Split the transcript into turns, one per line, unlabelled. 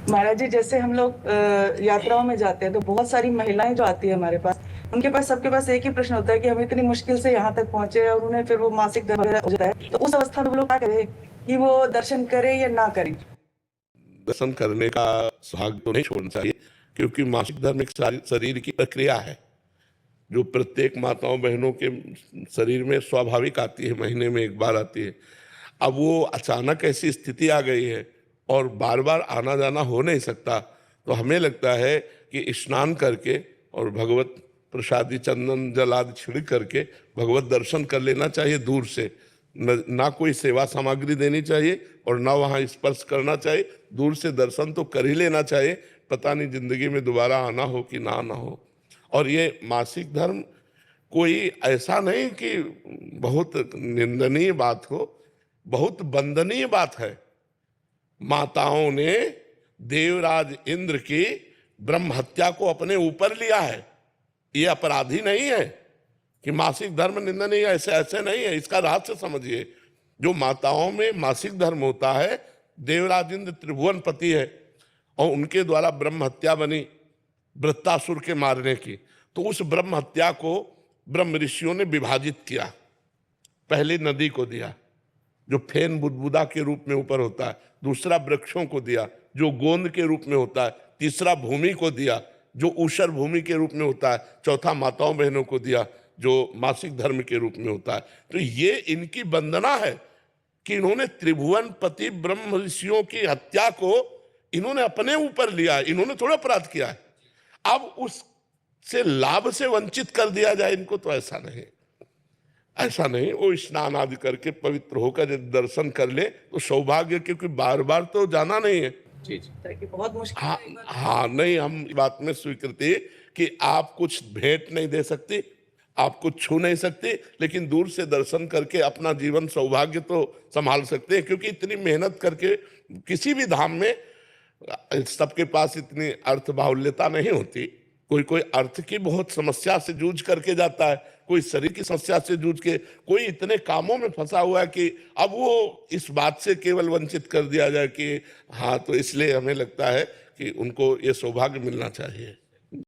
महाराज जी, जैसे हम लोग यात्राओं में जाते हैं तो बहुत सारी महिलाएं जो आती है हमारे पास, उनके पास सबके पास एक ही प्रश्न होता है कि हम इतनी मुश्किल से यहाँ तक पहुंचे और उन्हें फिर वो मासिक धर्म वगैरह हो जाता है, तो उस अवस्था में वो लोग क्या करें कि वो दर्शन करें या ना करें?
दर्शन करने का सुहाग तो नहीं छोड़ना चाहिए, क्योंकि मासिक धर्म एक शरीर की प्रक्रिया है जो प्रत्येक माताओं बहनों के शरीर में स्वाभाविक आती है, महीने में एक बार आती है। अब वो अचानक ऐसी स्थिति आ गई है और बार बार आना जाना हो नहीं सकता, तो हमें लगता है कि स्नान करके और भगवत प्रसादी चंदन जल आदि छिड़क करके भगवत दर्शन कर लेना चाहिए दूर से। ना कोई सेवा सामग्री देनी चाहिए और ना वहाँ स्पर्श करना चाहिए, दूर से दर्शन तो कर ही लेना चाहिए। पता नहीं जिंदगी में दोबारा आना हो कि ना आना हो। और ये मासिक धर्म कोई ऐसा नहीं कि बहुत निंदनीय बात हो, बहुत वंदनीय बात है। माताओं ने देवराज इंद्र की ब्रह्म हत्या को अपने ऊपर लिया है। ये अपराधी नहीं है कि मासिक धर्म निंदनीय, ऐसे ऐसे नहीं है। इसका रहस्य समझिए। जो माताओं में मासिक धर्म होता है, देवराज इंद्र त्रिभुवन पति है और उनके द्वारा ब्रह्म हत्या बनी वृत्तासुर के मारने की, तो उस ब्रह्म हत्या को ब्रह्म ऋषियों ने विभाजित किया। पहले नदी को दिया जो फेन बुदबुदा के रूप में ऊपर होता है, दूसरा वृक्षों को दिया जो गोंद के रूप में होता है, तीसरा भूमि को दिया जो ऊषर भूमि के रूप में होता है, चौथा माताओं बहनों को दिया जो मासिक धर्म के रूप में होता है। तो ये इनकी वंदना है कि इन्होंने त्रिभुवन पति ब्रह्म ऋषियों की हत्या को इन्होंने अपने ऊपर लिया है, इन्होंने थोड़ा अपराध किया है। अब उससे लाभ से वंचित कर दिया जाए इनको, तो ऐसा नहीं, ऐसा नहीं। वो स्नान आदि करके पवित्र होकर यदि दर्शन कर ले तो सौभाग्य, क्योंकि बार बार तो जाना नहीं है।
जी जी, बहुत मुश्किल
हाँ
है।
हाँ, नहीं, हम इस बात में स्वीकृति कि आप कुछ भेंट नहीं दे सकती, आप कुछ छू नहीं सकते, लेकिन दूर से दर्शन करके अपना जीवन सौभाग्य तो संभाल सकते हैं। क्योंकि इतनी मेहनत करके किसी भी धाम में सबके पास इतनी अर्थ बाहुल्यता नहीं होती। कोई कोई अर्थ की बहुत समस्या से जूझ करके जाता है, कोई शरीर की समस्या से जूझ के, कोई इतने कामों में फंसा हुआ है कि अब वो इस बात से केवल वंचित कर दिया जाए कि हाँ, तो इसलिए हमें लगता है कि उनको ये सौभाग्य मिलना चाहिए।